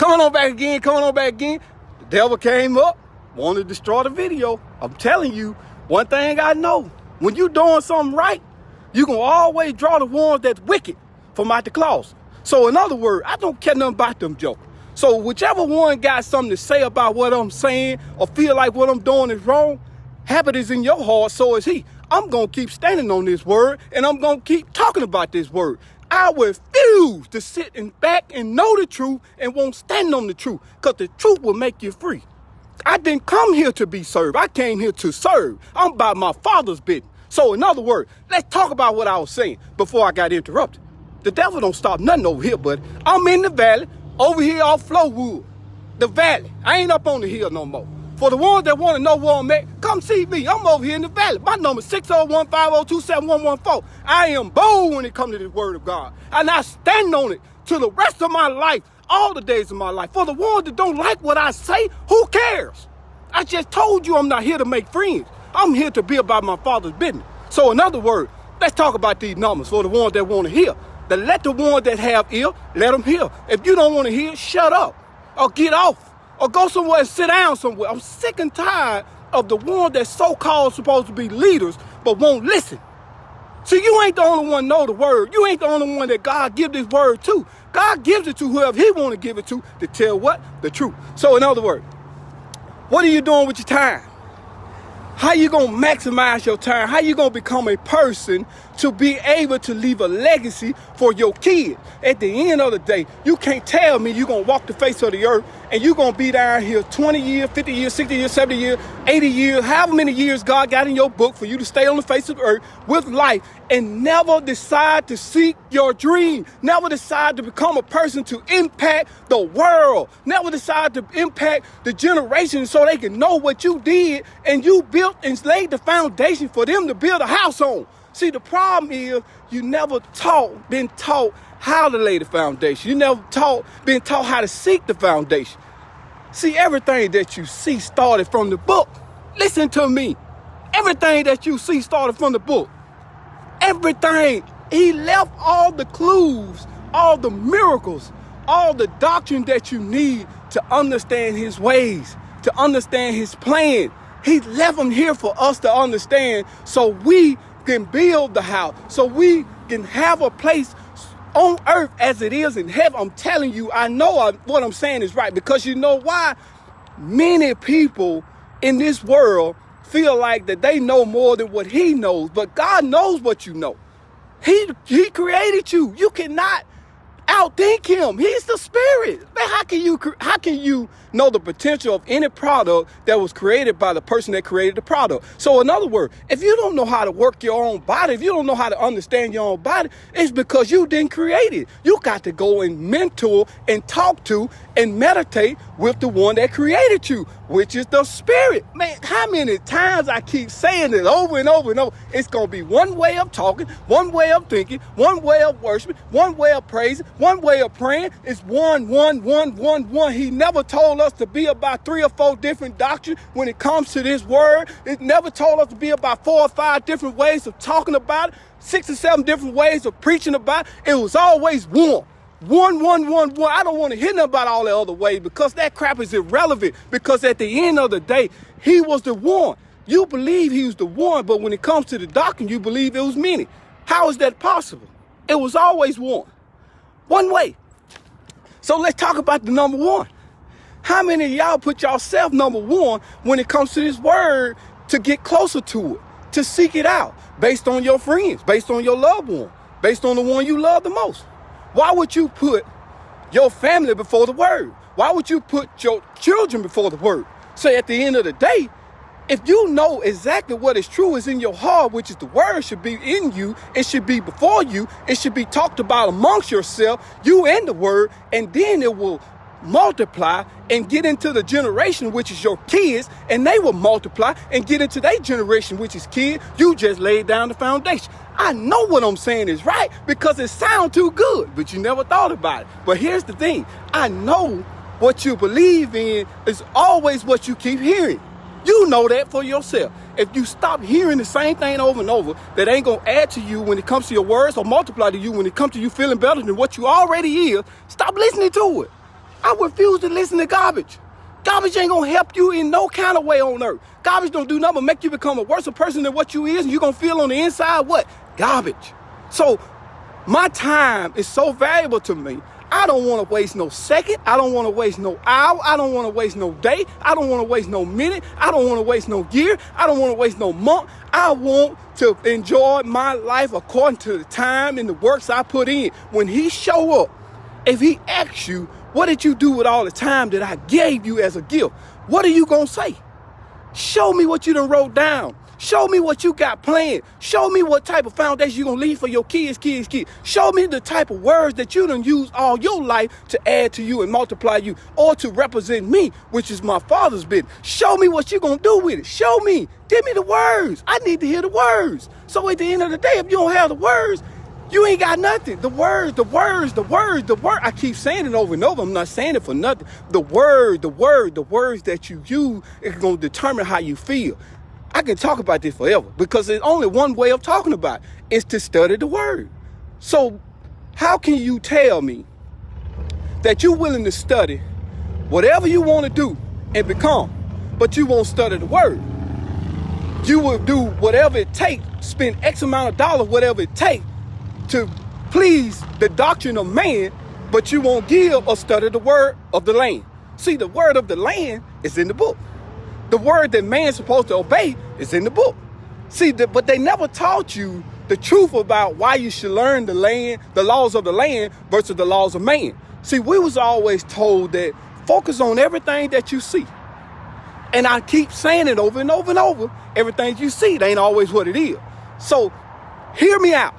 Coming on back again. The devil came up, wanted to destroy the video. I'm telling you, one thing I know, when you doing something right, you gonna always draw the ones that's wicked from out the closet. So in other words, I don't care nothing about them jokers. So whichever one got something to say about what I'm saying or feel like what I'm doing is wrong, habit is in your heart, so is he. I'm going to keep standing on this word, and I'm going to keep talking about this word. I refuse to sit back and know the truth and won't stand on the truth, because the truth will make you free. I didn't come here to be served. I came here to serve. I'm about my Father's business. So in other words, let's talk about what I was saying before I got interrupted. The devil don't stop nothing over here, buddy. I'm in the valley, over here off Flowwood. The valley. I ain't up on the hill no more. For the ones that want to know where I'm at, come see me. I'm over here in the valley. My number is 601-502-7114. I am bold when it comes to this word of God. And I stand on it to the rest of my life, all the days of my life. For the ones that don't like what I say, who cares? I just told you I'm not here to make friends. I'm here to be about my Father's business. So in other words, let's talk about these numbers for the ones that want to hear. Let the ones that have ear, let them hear. If you don't want to hear, shut up or get off. Or go somewhere and sit down somewhere. I'm sick and tired of the ones that so-called supposed to be leaders but won't listen. See, you ain't the only one know the word. You ain't the only one that God give this word to. God gives it to whoever he want to give it to tell what? The truth. So in other words, what are you doing with your time? How you going to maximize your time? How you going to become a person to be able to leave a legacy for your kids? At the end of the day, you can't tell me you're going to walk the face of the earth and you're going to be down here 20 years, 50 years, 60 years, 70 years, 80 years, however many years God got in your book for you to stay on the face of the earth with life and never decide to seek your dream. Never decide to become a person to impact the world. Never decide to impact the generation so they can know what you did and you built and laid the foundation for them to build a house on. See, the problem is you never been taught how to lay the foundation. You never been taught how to seek the foundation. See, everything that you see started from the book. Listen to me. Everything that you see started from the book. Everything. He left all the clues, all the miracles, all the doctrine that you need to understand his ways, to understand his plan. He left them here for us to understand so we can build the house, so we can have a place on earth as it is in heaven. I'm telling you, I know what I'm saying is right, because you know why? Many people in this world feel like that they know more than what he knows, but God knows what you know. He created you. You cannot outthink him. He's the spirit. Man, how can you know the potential of any product that was created by the person that created the product? So in other words, if you don't know how to work your own body, if you don't know how to understand your own body, it's because you didn't create it. You got to go and mentor and talk to and meditate with the one that created you, which is the spirit. Man, how many times I keep saying it over and over and over? It's going to be one way of talking, one way of thinking, one way of worshiping, one way of praising, one way of praying. It's one. He never told us to be about 3 or 4 different doctrines when it comes to this word. It never told us to be about 4 or 5 different ways of talking about it, 6 or 7 different ways of preaching about it. It was always one. One. I don't want to hear nothing about all the other ways, because that crap is irrelevant, because at the end of the day, he was the one. You believe he was the one, but when it comes to the doctrine, you believe it was many. How is that possible? It was always one. One way. So let's talk about the number one. How many of y'all put yourself number one when it comes to this word to get closer to it, to seek it out, based on your friends, based on your loved one, based on the one you love the most? Why would you put your family before the word? Why would you put your children before the word? So at the end of the day, if you know exactly what is true is in your heart, which is the word should be in you, it should be before you, it should be talked about amongst yourself, you and the word, and then it will multiply and get into the generation, which is your kids, and they will multiply and get into their generation, which is kids. You just laid down the foundation. I know what I'm saying is right because it sounds too good, but you never thought about it. But here's the thing. I know what you believe in is always what you keep hearing. You know that for yourself. If you stop hearing the same thing over and over, that ain't going to add to you when it comes to your words or multiply to you when it comes to you feeling better than what you already is, stop listening to it. I refuse to listen to garbage. Garbage ain't gonna help you in no kind of way on earth. Garbage don't do nothing but make you become a worse person than what you is, and you're gonna feel on the inside what? Garbage. So my time is so valuable to me. I don't want to waste no second. I don't want to waste no hour. I don't want to waste no day. I don't want to waste no minute. I don't want to waste no year. I don't want to waste no month. I want to enjoy my life according to the time and the works I put in. When he show up, if he asks you, what did you do with all the time that I gave you as a gift? What are you going to say? Show me what you done wrote down. Show me what you got planned. Show me what type of foundation you're going to leave for your kids. Show me the type of words that you done use all your life to add to you and multiply you, or to represent me, which is my Father's business. Show me what you're going to do with it. Show me. Give me the words. I need to hear the words. So at the end of the day, if you don't have the words, you ain't got nothing. The words. I keep saying it over and over. I'm not saying it for nothing. The words that you use is going to determine how you feel. I can talk about this forever because there's only one way of talking about it. It's to study the word. So how can you tell me that you're willing to study whatever you want to do and become, but you won't study the word? You will do whatever it takes, spend X amount of dollars, whatever it takes, to please the doctrine of man, but you won't give or study the word of the land. See, the word of the land is in the book. The word that man's supposed to obey is in the book. See, but they never taught you the truth about why you should learn the laws of the land versus the laws of man. See, we was always told that focus on everything that you see. And I keep saying it over and over and over. Everything you see, it ain't always what it is. So hear me out.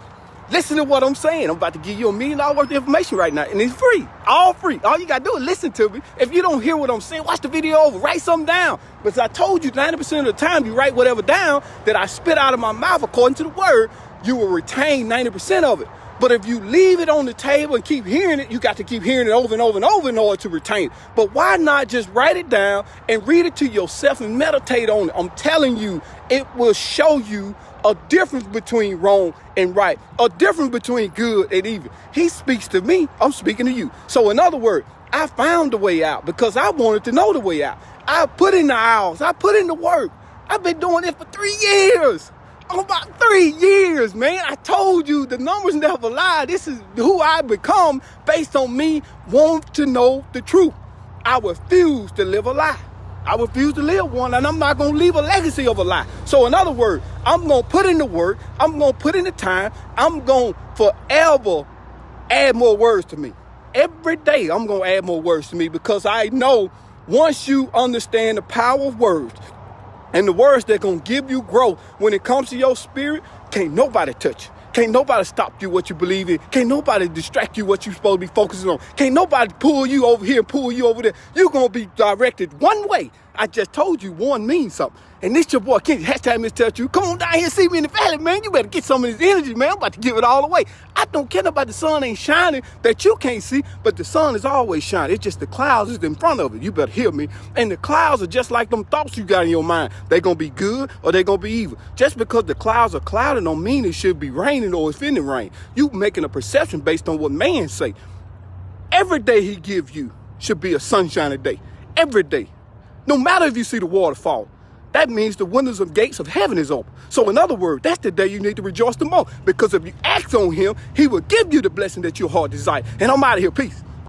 Listen to what I'm saying. I'm about to give you $1 million worth of information right now, and it's free. All free. All you got to do is listen to me. If you don't hear what I'm saying, watch the video over. Write something down. Because I told you 90% of the time you write whatever down that I spit out of my mouth according to the word, you will retain 90% of it. But if you leave it on the table and keep hearing it, you got to keep hearing it over and over and over in order to retain it. But why not just write it down and read it to yourself and meditate on it? I'm telling you, it will show you a difference between wrong and right, a difference between good and evil. He speaks to me, I'm speaking to you. So in other words, I found the way out because I wanted to know the way out. I put in the hours, I put in the work. I've been doing it for 3 years. About 3 years, man. I told you the numbers never lie. This is who I become based on me wanting to know the truth. I refuse to live a lie. I refuse to live one, and I'm not going to leave a legacy of a lie. So in other words, I'm going to put in the work. I'm going to put in the time. I'm going to forever add more words to me. Every day I'm going to add more words to me because I know once you understand the power of words and the words that going to give you growth when it comes to your spirit, can't nobody touch you. Can't nobody stop you what you believe in. Can't nobody distract you what you're supposed to be focusing on. Can't nobody pull you over here and pull you over there. You're going to be directed one way. I just told you one means something. And this your boy, Kengi. Hashtag Mr. You. Come on down here and see me in the valley, man. You better get some of this energy, man. I'm about to give it all away. I don't care about the sun ain't shining that you can't see, but the sun is always shining. It's just the clouds is in front of it. You better hear me. And the clouds are just like them thoughts you got in your mind. They're going to be good or they're going to be evil. Just because the clouds are clouded don't mean it should be raining or it's finna rain. You making a perception based on what man say. Every day he give you should be a sunshiny day. Every day. No matter if you see the waterfall. That means the windows and gates of heaven is open. So in other words, that's the day you need to rejoice the most. Because if you act on him, he will give you the blessing that your heart desires. And I'm out of here. Peace.